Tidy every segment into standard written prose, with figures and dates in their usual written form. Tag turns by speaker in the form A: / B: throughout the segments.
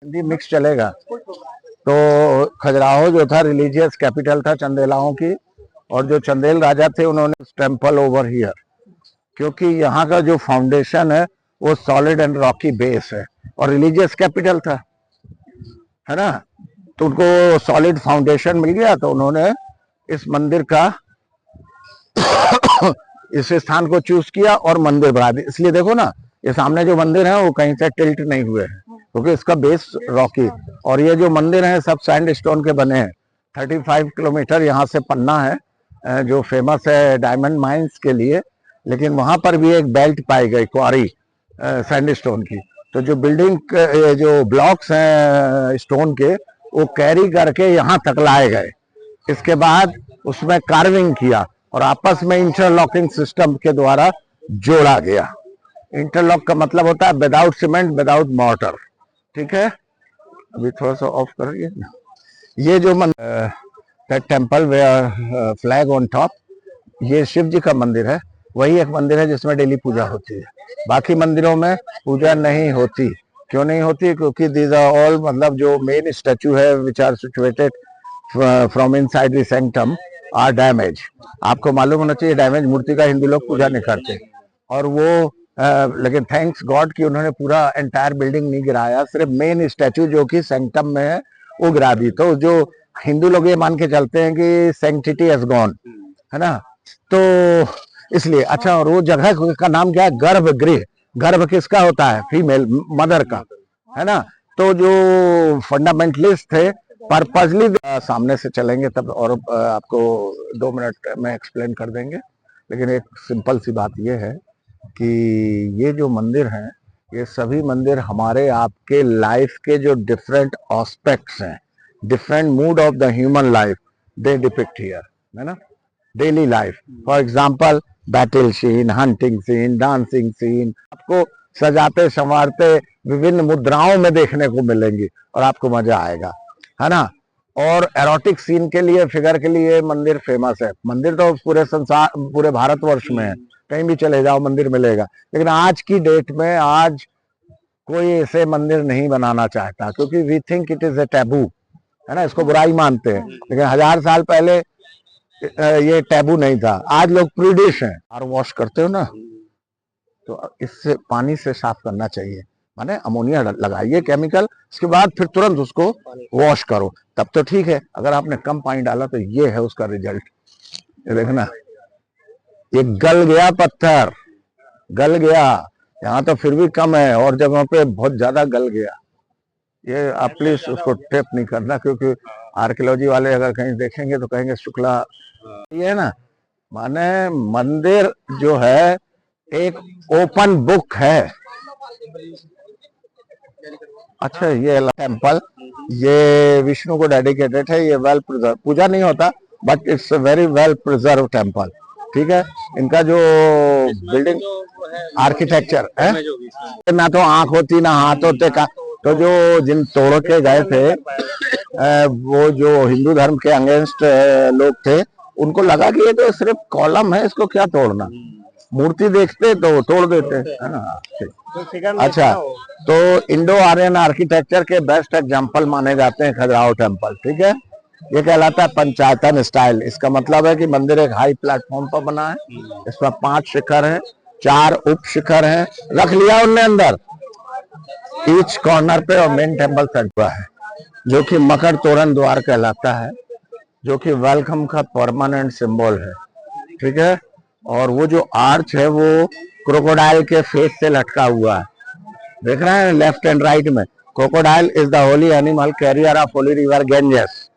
A: Hindi mix चलेगा। तो खजुराहो जो था रिलीजियस कैपिटल था चंदेलाओं की, और जो चंदेल राजा थे उन्होंने टेम्पल ओवर हियर, क्योंकि यहाँ का जो फाउंडेशन है वो सॉलिड एंड रॉकी बेस है, और रिलीजियस कैपिटल था, है ना। तो उनको सॉलिड फाउंडेशन मिल गया, तो उन्होंने इस मंदिर का इस स्थान को चूज किया और मंदिर बना दिया। इसलिए देखो ना, ये सामने जो मंदिर है वो कहीं से टिल्ट नहीं हुए हैं, क्योंकि इसका बेस रॉकी, और ये जो मंदिर है सब सैंड स्टोन के बने हैं। 35 किलोमीटर यहाँ से पन्ना है जो फेमस है डायमंड माइंस के लिए, लेकिन वहां पर भी एक बेल्ट पाई गई क्वारी सैंड स्टोन की। तो जो बिल्डिंग जो ब्लॉक्स हैं स्टोन के, वो कैरी करके यहाँ तक लाए गए। इसके बाद उसमें कार्विंग किया और आपस में इंटरलॉकिंग सिस्टम के द्वारा जोड़ा गया। इंटरलॉक का मतलब होता है विदाउट सीमेंट, विदाउट मॉर्टर। ठीक है, अभी थोड़ा सा ऑफ करिए। ये जो temple where flag on top, ये शिव जी का मंदिर है। वही एक मंदिर है जिसमें डेली पूजा होती है। बाकी मंदिरों में पूजा नहीं होती। क्यों नहीं होती? क्योंकि दीज आर ऑल, मतलब जो मेन स्टैचू है which are situated from inside the sanctum are damage. आपको मालूम होना चाहिए, डैमेज मूर्ति का हिंदू लोग पूजा नहीं करते। और वो लेकिन थैंक्स गॉड कि उन्होंने पूरा एंटायर बिल्डिंग नहीं गिराया, सिर्फ मेन स्टैचू जो कि सैंक्टम में है वो गिरा दी। तो जो हिंदू लोग ये मान के चलते हैं कि सैंक्टिटी हैज गॉन, है ना। तो इसलिए अच्छा, और वो जगह का नाम क्या है? गर्भगृह। गर्भ किसका होता है? फीमेल, मदर का, है ना। तो जो फंडामेंटलिस्ट थे पर्पजली, सामने से चलेंगे तब और आपको 2 मिनट में एक्सप्लेन कर देंगे। लेकिन एक सिंपल सी बात ये है कि ये जो मंदिर हैं, ये सभी मंदिर हमारे आपके लाइफ के जो डिफरेंट एस्पेक्ट्स हैं, different mood of the human life, they depict here, है ना। Daily life, for example battle scene, hunting scene, dancing scene, आपको सजाते संवारते विभिन्न मुद्राओं में देखने को मिलेंगी और आपको मजा आएगा, है ना। और एरोटिक सीन के लिए, फिगर के लिए मंदिर फेमस है। मंदिर तो पूरे संसार, पूरे भारतवर्ष में है, कहीं भी चले जाओ मंदिर मिलेगा। लेकिन आज की डेट में आज कोई ऐसे मंदिर नहीं बनाना चाहता, क्योंकि we think it is a taboo, है ना। इसको बुराई मानते हैं। लेकिन 1000 साल पहले ये टैबू नहीं था। आज लोग प्रूडिश हैं। और वॉश करते हो ना, तो इससे पानी से साफ करना चाहिए, माने अमोनिया लगाइए केमिकल, उसके बाद फिर तुरंत उसको वॉश करो, तब तो ठीक है। अगर आपने कम पानी डाला तो ये है उसका रिजल्ट। ये देखना, ये गल गया, पत्थर गल गया। यहाँ तो फिर भी कम है, और जगहों पे बहुत ज्यादा गल गया। ये आप प्लीज उसको टेप नहीं करना, क्योंकि आर्कियोलॉजी वाले अगर कहीं देखेंगे तो कहेंगे शुक्ला, ये है ना। माने मंदिर जो है एक ओपन बुक है। अच्छा, ये टेम्पल ये विष्णु को डेडिकेटेड है। ये वेल प्रिजर्व, पूजा नहीं होता, but it's very well preserve temple. ठीक है, इनका जो बिल्डिंग आर्किटेक्चर है ना, तो आंख होती ना हाथ होते का। तो जो जिन तोड़ के गए थे, वो जो हिंदू धर्म के अगेंस्ट लोग थे, उनको लगा कि ये तो सिर्फ कॉलम है, इसको क्या तोड़ना। मूर्ति देखते तो तोड़ देते, है ना। अच्छा, तो इंडो आर्यन आर्किटेक्चर के बेस्ट एग्जांपल माने जाते हैं खजुराहो टेम्पल। ठीक है, ये कहलाता है पंचायतन स्टाइल। इसका मतलब है कि मंदिर एक हाई प्लेटफॉर्म पर बना है। इसमें 5 शिखर हैं, 4 उप शिखर हैं, रख लिया उनने अंदर ईच कॉर्नर पे, और मेन टेम्पल सेंटर है जो कि मकर तोरण द्वार कहलाता है, जो कि वेलकम का परमानेंट सिंबल है। ठीक है, और वो जो आर्च है वो क्रोकोडाइल के फेस से लटका हुआ है, देख रहे हैं लेफ्ट एंड राइट में। Crocodile is the Holi animal carrier of Holi river Ganges.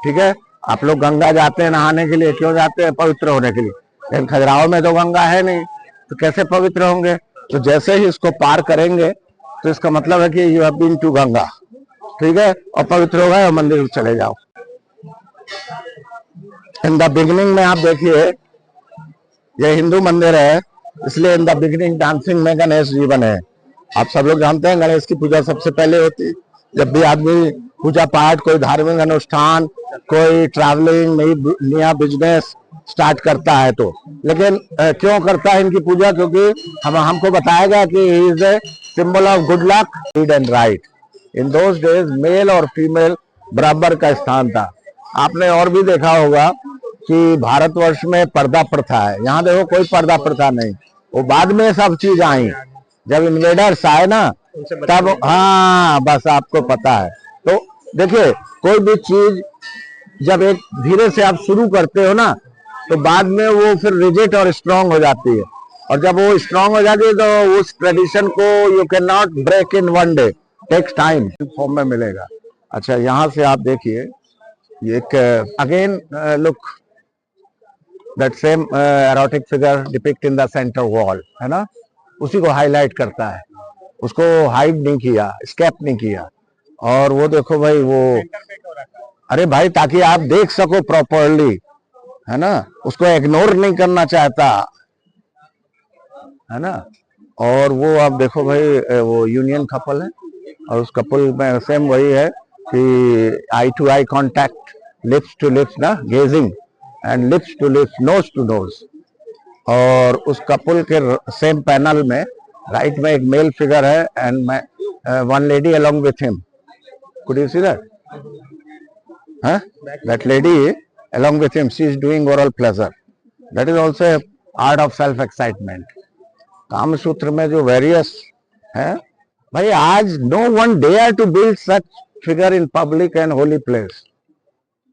A: ठीक है, आप लोग गंगा जाते हैं नहाने के लिए, क्यों जाते हैं? पवित्र होने के लिए। लेकिन खजुराहो में तो गंगा है नहीं, तो कैसे पवित्र होंगे? तो जैसे ही इसको पार करेंगे तो इसका मतलब है कि you have been to Ganga. ठीक है, और पवित्र हो गए और मंदिर चले जाओ। इन द बिगिनिंग में आप देखिए, ये हिंदू मंदिर है, इसलिए इन द बिगिनिंग डांसिंग में गणेश जी बने। आप सब लोग जानते हैं गणेश की पूजा सबसे पहले होती है। जब भी आदमी पूजा पाठ, कोई धार्मिक अनुष्ठान, कोई ट्रैवलिंग, नया बिजनेस स्टार्ट करता है तो। लेकिन क्यों करता है इनकी पूजा? क्योंकि हमको बताया गया कि he is a symbol of good luck, read and write. In those days male और फीमेल बराबर का स्थान था। आपने और भी देखा होगा कि भारतवर्ष में पर्दा प्रथा है, यहाँ देखो कोई पर्दा प्रथा नहीं, वो बाद में सब चीज आई, जब इन्वेडर्स आए ना तब, हाँ बस आपको पता है। तो देखिए कोई भी चीज जब एक धीरे से आप शुरू करते हो ना तो बाद में वो फिर रिजिड और स्ट्रांग हो जाती है, और जब वो स्ट्रांग हो जाती है तो उस ट्रेडिशन को you can not break in one day, takes time, form में मिलेगा। अच्छा यहाँ से आप देखिए एक again look that same erotic figure depict in the centre wall, है ना, उसी को हाईलाइट करता है, उसको हाइड नहीं किया, स्केप नहीं किया। और वो देखो भाई वो, अरे भाई ताकि आप देख सको प्रॉपरली, है ना, उसको इग्नोर नहीं करना चाहता, है ना। और वो आप देखो भाई वो यूनियन कपल है, और उस कपल में सेम वही है कि eye to eye contact, lips to lips ना, gazing and lips to lips, nose to nose. और उस कपल के सेम पैनल में राइट में एक मेल फिगर है and one lady along with him, could you see that? That lady along with him, she is doing oral pleasure. That is also a art of self excitement. काम सूत्र में जो various है भाई, आज no one dare to build such figure in public and holy place.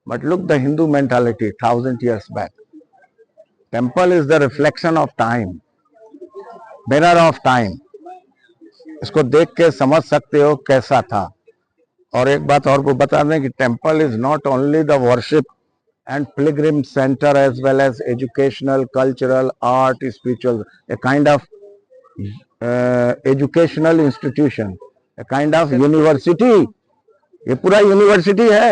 A: But look the Hindu mentality 1000 years back. Temple is the reflection of time, mirror of time. इसको देख के समझ सकते हो कैसा था। और एक बात और को बता दें कि temple is not only the worship and pilgrim centre as well as educational, cultural, art, spiritual, a kind of educational institution, a kind of university. ये पूरा यूनिवर्सिटी है।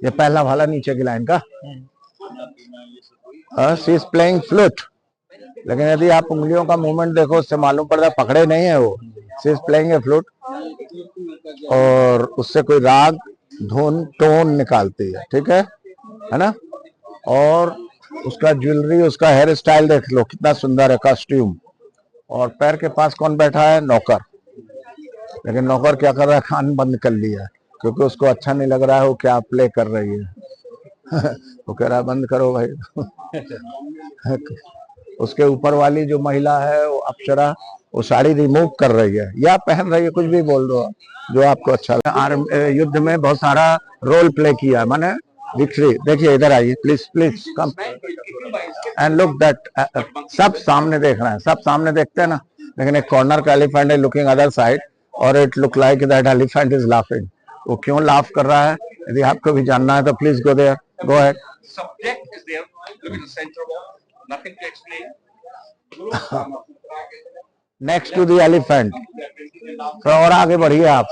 A: ये पहला वाला नीचे की लाइन का, शी इज प्लेइंग फ्लूट, लेकिन यदि आप उंगलियों का मूवमेंट देखो उससे मालूम पड़ता है पकड़े नहीं है वो, she is playing a flute, और उससे कोई राग, धुन, टोन निकालती है, ठीक है ना। और उसका ज्वेलरी, उसका हेयर स्टाइल देख लो कितना सुंदर है, कॉस्ट्यूम। और पैर के पास कौन बैठा है? नौकर। लेकिन नौकर क्या कर रहा है? कान बंद कर लिया, क्योंकि उसको अच्छा नहीं लग रहा है वो क्या प्ले कर रही है। वो कह रहा है बंद करो भाई। उसके ऊपर वाली जो महिला है वो अप्सरा, वो साड़ी रिमूव कर रही है या पहन रही है, कुछ भी बोल दो जो आपको अच्छा लगे। युद्ध में बहुत सारा रोल प्ले किया, माने विक्ट्री। देखिए इधर आइए please, please come and look that, सब सामने देख रहे हैं, सब सामने देखते हैं ना, लेकिन एक कॉर्नर का एलिफेंट है लुकिंग अदर साइड, और it look like that elephant is laughing. वो क्यों लाफ कर रहा है, यदि आपको भी जानना है तो please go there, go ahead. Subject is there, look in the centre wall, nothing to explain. Next to the elephant, थोड़ा और आगे बढ़िए आप,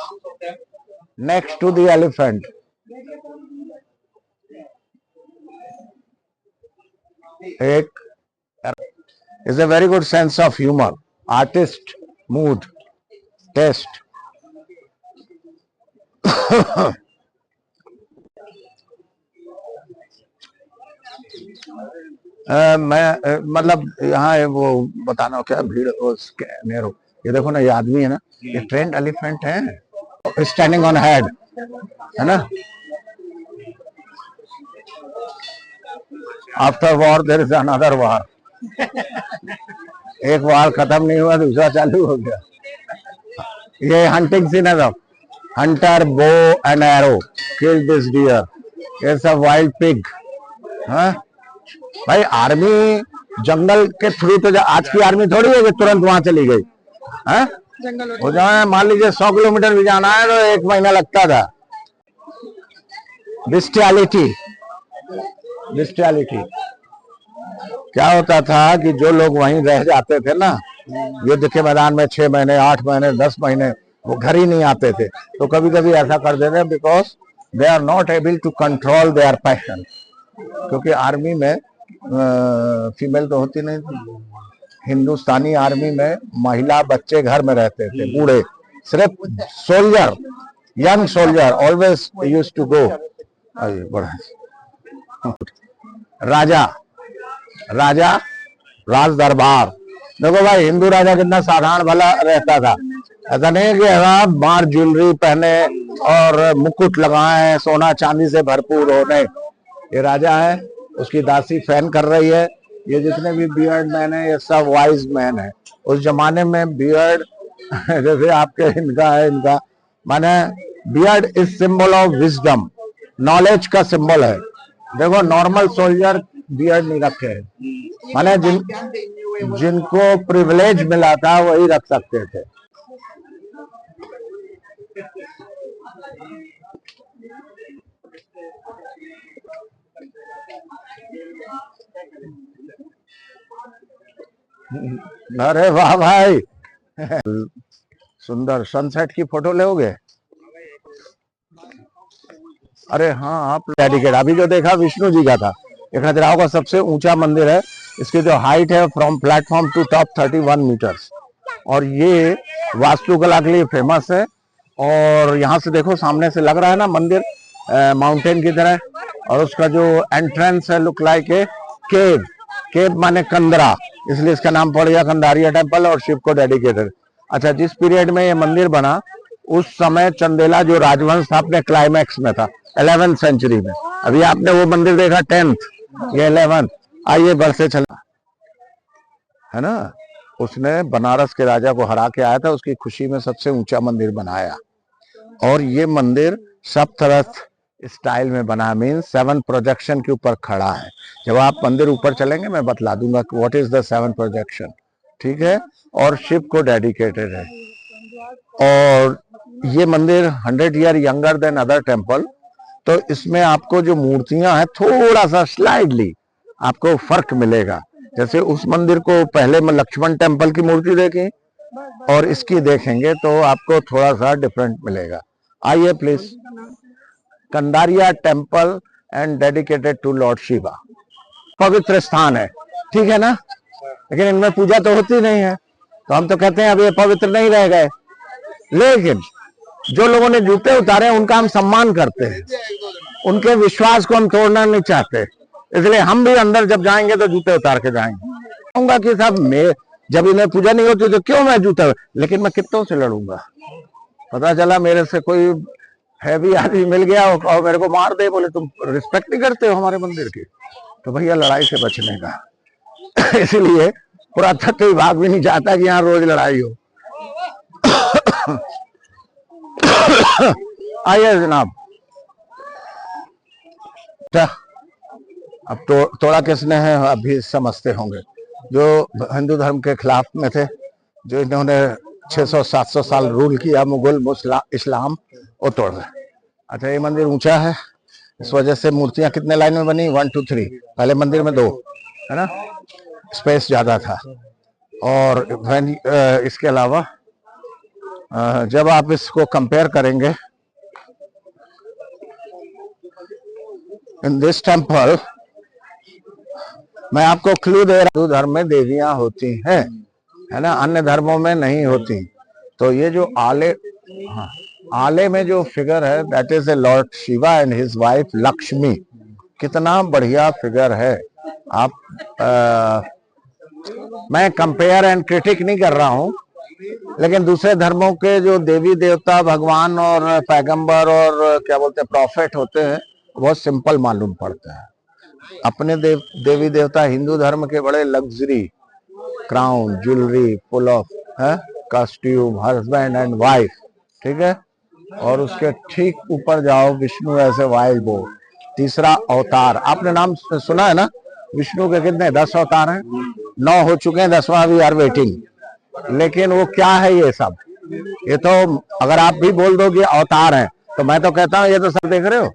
A: नेक्स्ट टू द एलिफेंट। एक is a very good sense of humour, artist, mood, taste. मैं मतलब यहाँ वो बताना क्या भीड़, नेहरू, ये देखो ना, ये आदमी है ना, ये ट्रेंड एलिफेंट है, स्टैंडिंग ऑन हेड, है ना। After war there is another war. एक वॉर खत्म नहीं हुआ, दूसरा चालू हो गया। ये हंटिंग सीन है, सब hunter, bow and arrow, kill this deer, ये सब वाइल्ड पिग। हाँ भाई, आर्मी जंगल के थ्रू तो आज की आर्मी थोड़ी है कि तुरंत वहां चली गई है। वो जहाँ मान लीजिए 100 किलोमीटर भी जाना है तो 1 महीना लगता था। बिस्टियलिटी, बिस्टियलिटी क्या होता था कि जो लोग वहीं रह जाते थे ना युद्ध के मैदान में 6 महीने, 8 महीने, 10 महीने, वो घर ही नहीं आते थे, तो कभी कभी ऐसा कर देते because they are not able to control their passion. क्योंकि आर्मी में फीमेल तो होती नहीं थी। हिंदुस्तानी आर्मी में महिला बच्चे घर में रहते थे, बूढ़े सिर्फ soldier, young soldier always used to go. राजा, राज दरबार, देखो भाई हिंदू राजा कितना साधारण भला रहता था, ऐसा नहीं है कि आप बाहर ज्वेलरी पहने और मुकुट लगाए, सोना चांदी से भरपूर हो, नहीं। ये राजा है, उसकी दासी फैन कर रही है। ये जितने भी बियर्ड मैन है ये सब वाइज मैन है। उस जमाने में बियर्ड जैसे आपके इनका है, इनका माने beard is symbol of wisdom, knowledge का सिंबल है। देखो नॉर्मल सोल्जर बियर्ड नहीं रखे हैं, माने जिनको प्रिविलेज मिला था वही रख सकते थे। अरे वाह भाई, सुंदर सनसेट की फोटो लोगे? अरे हाँ, आप डेडिकेट अभी जो देखा विष्णु जी का था। ये खजुराहो का सबसे ऊंचा मंदिर है। इसकी जो हाइट है from platform to top 31 metres, और ये वास्तुकला के लिए फेमस है। और यहाँ से देखो, सामने से लग रहा है ना मंदिर माउंटेन की तरह, और उसका जो एंट्रेंस है लुक लाइक ए केव। केव माने कंदरा, इसलिए इसका नाम पड़ गया कंदारिया टेम्पल, और शिव को डेडिकेटेड। अच्छा, जिस पीरियड में ये मंदिर बना उस समय चंदेला जो राजवंश था अपने क्लाइमैक्स में था, 11th सेंचुरी में। अभी आपने वो मंदिर देखा 10th, ये 11th। आइए बढ़ते चला, है ना। उसने बनारस के राजा को हरा के आया था, उसकी खुशी में सबसे ऊंचा मंदिर बनाया। और ये मंदिर सप्तरथ स्टाइल में बना, मीन 7 प्रोजेक्शन के ऊपर खड़ा है। जब आप मंदिर ऊपर चलेंगे मैं बतला दूंगा व्हाट इज द 7 प्रोजेक्शन, ठीक है। और शिव को डेडिकेटेड है। और ये मंदिर 100 year younger than other temple. तो इसमें आपको जो मूर्तियां हैं थोड़ा सा स्लाइडली आपको फर्क मिलेगा। जैसे उस मंदिर को पहले में लक्ष्मण टेम्पल की मूर्ति देखी और इसकी देखेंगे तो आपको थोड़ा सा डिफरेंट मिलेगा। आइए please. Kandariya temple and dedicated to lord Shiva, पवित्र स्थान है, ठीक है ना। लेकिन इनमें पूजा तो होती नहीं है, तो हम तो कहते हैं अब ये पवित्र नहीं रह गए। लेकिन जो लोगों ने जूते उतारे उनका हम सम्मान करते हैं, उनके विश्वास को हम तोड़ना नहीं चाहते, इसलिए हम भी अंदर जब जाएंगे तो जूते उतार के जाएंगे। कहूंगा कि साहब मैं जब इन्हें पूजा नहीं होती तो क्यों मैं जूते, लेकिन मैं कितनों से लड़ूंगा। पता चला मेरे से कोई हैवी आदमी मिल गया और मेरे को मार दे, बोले तुम रिस्पेक्ट नहीं करते हो हमारे मंदिर की, तो भैया लड़ाई से बचने का इसलिए पुरातत्व विभाग भी नहीं चाहता कि यहाँ रोज लड़ाई हो। आइए जनाब। अब तोड़ा किसने है अभी समझते होंगे। जो हिंदू धर्म के खिलाफ में थे, जो इन्होंने 600-700 साल रूल किया मुगल इस्लाम, वो तोड़ गए। अच्छा, ये मंदिर ऊंचा है, इस वजह से मूर्तियां कितने लाइन में बनी, 1 2 3। पहले मंदिर में 2 है ना, स्पेस ज्यादा था। और इसके अलावा जब आप इसको कंपेयर करेंगे, इन दिस टेम्पल, मैं आपको क्लू दे रहा हूं, हिंदू धर्म में देवियां होती हैं, है ना, अन्य धर्मों में नहीं होती। तो ये जो आले में जो फिगर है that is a Lord Shiva and his wife Lakshmi. कितना बढ़िया फिगर है। आप मैं कंपेयर एंड क्रिटिक नहीं कर रहा हूं, लेकिन दूसरे धर्मों के जो देवी देवता भगवान और पैगंबर और क्या बोलते हैं प्रॉफिट होते हैं, बहुत सिंपल मालूम पड़ता है। अपने देवी देवता हिंदू धर्म के बड़े luxury, crown, jewellery, full of costume, husband and wife, ठीक है। और उसके ठीक ऊपर जाओ, विष्णु ऐसे वाइल्ड बोर्ड, तीसरा अवतार। आपने नाम सुना है ना, विष्णु के कितने 10 अवतार हैं, 9 हो चुके हैं, 10वां भी आर वेटिंग। लेकिन वो क्या है ये सब, ये तो अगर आप भी बोल दो कि अवतार है, तो मैं तो कहता हूँ ये तो सब देख रहे हो,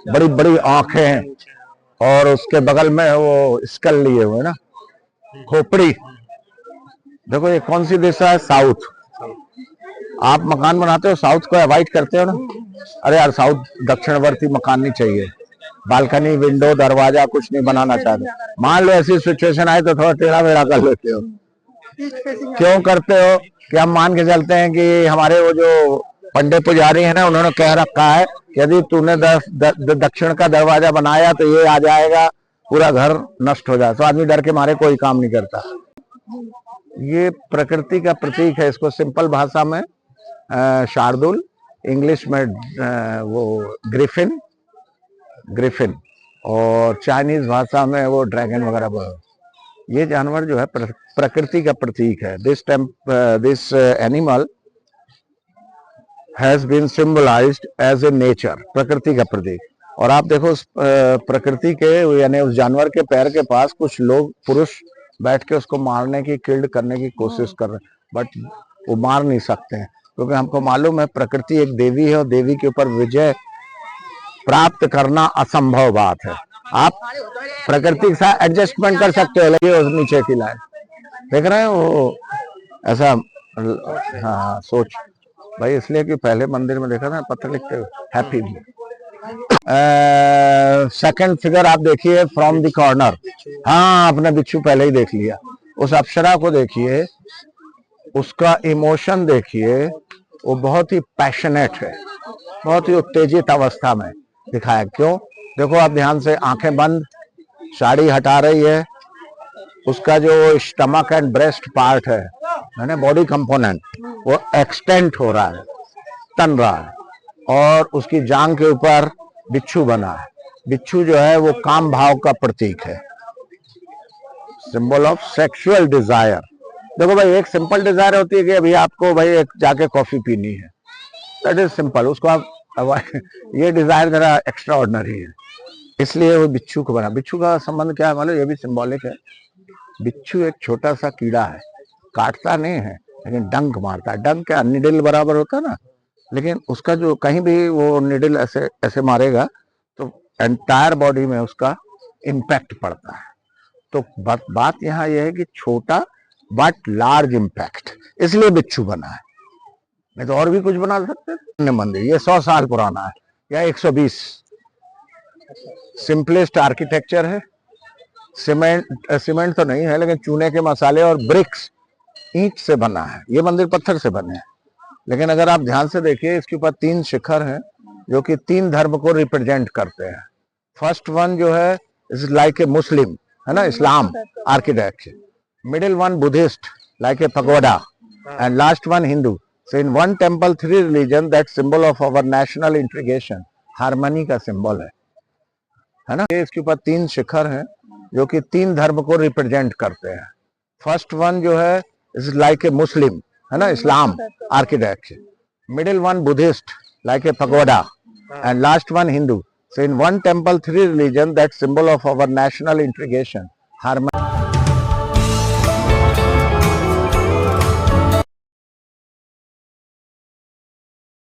A: बड़ी बड़ी आंखें हैं, और उसके बगल में वो स्कल लिए हुए ना, खोपड़ी। देखो ये कौन सी दिशा है, साउथ। आप मकान बनाते हो साउथ को अवॉइड करते हो ना, अरे यार साउथ दक्षिणवर्ती मकान नहीं चाहिए, बालकनी, विंडो, दरवाजा कुछ नहीं बनाना चाहते। मान लो ऐसी सिचुएशन आए तो थोड़ा टेढ़ा मेढ़ा कर लेते हो। क्यों करते हो कि हम मान के चलते हैं कि हमारे वो जो पंडित पुजारी है ना, उन्होंने कह रखा है कि यदि तूने दक्षिण का दरवाजा बनाया तो ये आ जाएगा, पूरा घर नष्ट हो जाए। तो आदमी डर के मारे कोई काम नहीं करता। ये प्रकृति का प्रतीक है, इसको सिंपल भाषा में शार्दुल, इंग्लिश में वो ग्रिफिन, ग्रिफिन, और चाइनीज भाषा में वो ड्रैगन वगैरह। ये जानवर जो है प्रकृति का प्रतीक है। This animal has been symbolized as a nature, प्रकृति का प्रतीक। और आप देखो उस प्रकृति के यानी उस जानवर के पैर के पास कुछ लोग पुरुष बैठ के उसको मारने की, किल्ड करने की कोशिश कर रहे हैं, बट वो मार नहीं सकते हैं, क्योंकि हमको मालूम है प्रकृति एक देवी है और देवी के ऊपर विजय प्राप्त करना असंभव बात है। आप प्रकृति के साथ एडजस्टमेंट कर सकते हो। लगे उस नीचे की लाइन देख रहे हैं वो ऐसा, हाँ सोच भाई, इसलिए कि पहले मंदिर में देखा था पत्थर लिखते हुए हैप्पी। सेकंड फिगर आप देखिए फ्रॉम द कॉर्नर। हाँ, आपने बिच्छू पहले ही देख लिया। उस अप्सरा को देखिए, उसका इमोशन देखिए, वो बहुत ही पैशनेट है, बहुत ही उत्तेजित अवस्था में दिखाया। क्यों? देखो आप ध्यान से, आंखें बंद, साड़ी हटा रही है, उसका जो स्टमक एंड ब्रेस्ट पार्ट है बॉडी कंपोनेंट, वो एक्सटेंड हो रहा है, तन रहा है, और उसकी जांग के ऊपर बिच्छू बना है। बिच्छू जो है वो काम भाव का प्रतीक है, सिंबल ऑफ सेक्सुअल डिजायर। देखो भाई, एक सिंपल डिजायर होती है कि अभी आपको भाई एक जाके कॉफी पीनी है, दैट इज सिंपल, उसको आप ये डिजायर जरा एक्स्ट्रा ऑर्डिनरी है, इसलिए वो बिच्छू को बना। बिच्छू का संबंध क्या है मालूम? ये भी सिंबॉलिक है। बिच्छू एक छोटा सा कीड़ा है, काटता नहीं है लेकिन डंक मारता है। डंक क्या, निडल बराबर होता है ना, लेकिन उसका जो कहीं भी वो निडल ऐसे ऐसे मारेगा तो एंटायर बॉडी में उसका इम्पैक्ट पड़ता है। तो बात यहाँ यह है कि छोटा बट लार्ज इम्पैक्ट, इसलिए बिच्छू बना है। नहीं तो और भी कुछ बना सकते। मंदिर ये 100 साल पुराना है या 120। सिंपलेस्ट आर्किटेक्चर है, सीमेंट तो नहीं है, लेकिन चूने के मसाले और ब्रिक्स, ईंट से बना है। ये मंदिर पत्थर से बने हैं, लेकिन अगर आप ध्यान से देखिए, इसके ऊपर 3 शिखर हैं जो कि 3 धर्म को रिप्रेजेंट करते हैं। फर्स्ट वन जो है इज लाइक ए मुस्लिम, है ना, Islam architecture. Middle one Buddhist like a pagoda, and last one Hindu. So in one temple 3 religion, that symbol of our national integration, harmony का सिंबल है ना। इसके ऊपर 3 शिखर हैं जो कि 3 धर्म को रिप्रेजेंट करते हैं। फर्स्ट वन जो है इज लाइक ए मुस्लिम, है ना, Islam architecture. Middle one Buddhist like a pagoda, and last one Hindu. So in one temple 3 religion, that symbol of our national integration, harmony.